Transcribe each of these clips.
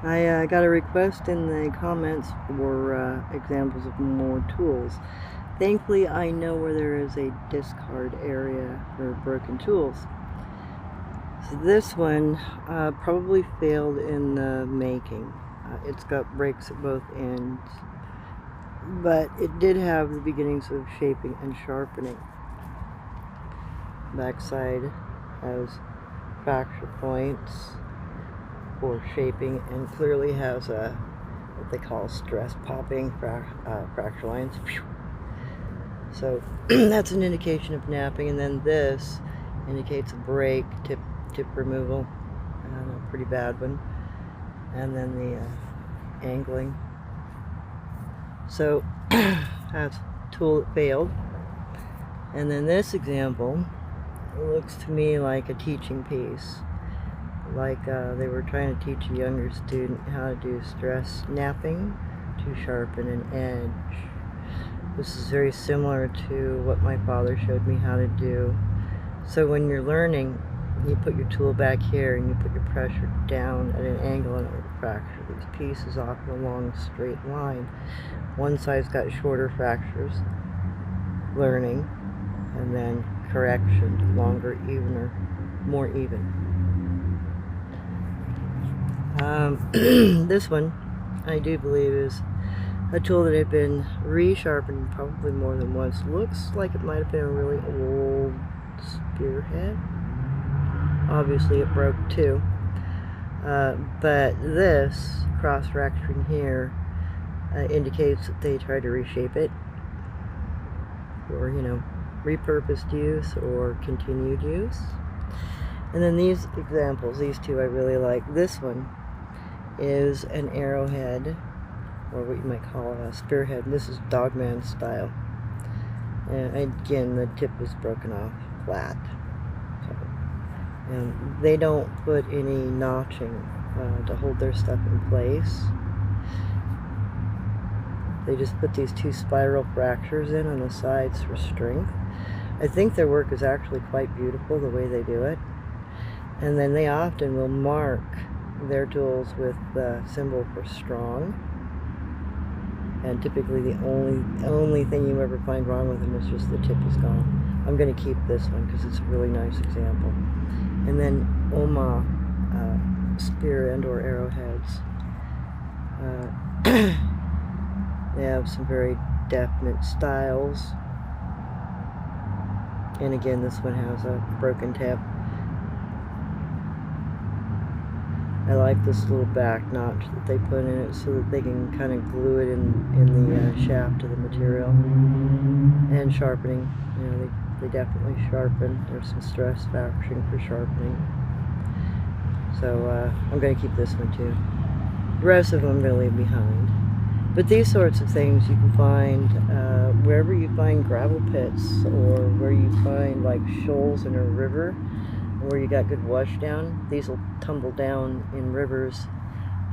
I got a request in the comments for examples of more tools. Thankfully, I know where there is a discard area for broken tools. So this one probably failed in the making. It's got breaks at both ends, but it did have the beginnings of shaping and sharpening. Backside has fracture points for shaping and clearly has a what they call stress popping fracture lines. So that's an indication of napping, and then this indicates a break, tip removal, and a pretty bad one, and then the angling. So that's a tool that failed. And then this example looks to me like a teaching piece, like they were trying to teach a younger student how to do stress napping to sharpen an edge. This is very similar to what my father showed me how to do. So when you're learning, you put your tool back here and you put your pressure down at an angle in order to fracture these pieces off in a long straight line. One side's got shorter fractures, learning, and then correction, longer, evener, more even. This one, I do believe, is a tool that had been resharpened probably more than once. Looks like it might have been a really old spearhead. Obviously it broke too. But this cross fracturing here indicates that they tried to reshape it, or repurposed use or continued use. And then these examples, these two I really like. This one is an arrowhead, or what you might call a spearhead. This is Dogman style. And again, the tip is broken off flat. And they don't put any notching to hold their stuff in place. They just put these two spiral fractures in on the sides for strength. I think their work is actually quite beautiful the way they do it. And then they often will mark their tools with the symbol for strong. And typically the only thing you ever find wrong with them is just the tip is gone. I'm going to keep this one because it's a really nice example. And then Oma spear and or arrowheads. They have some very definite styles. And again, this one has a broken tip. I like this little back notch that they put in it so that they can kind of glue it in the shaft of the material. And sharpening, they definitely sharpen. There's some stress fracturing for sharpening. So I'm going to keep this one too. The rest of them I'm going to leave behind. But these sorts of things you can find wherever you find gravel pits, or where you find like shoals in a river, where you got good washdown. These will tumble down in rivers.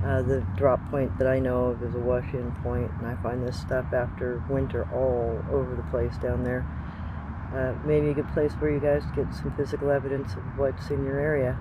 The drop point that I know of is a wash-in point, and I find this stuff after winter all over the place down there. Maybe a good place where you guys get some physical evidence of what's in your area.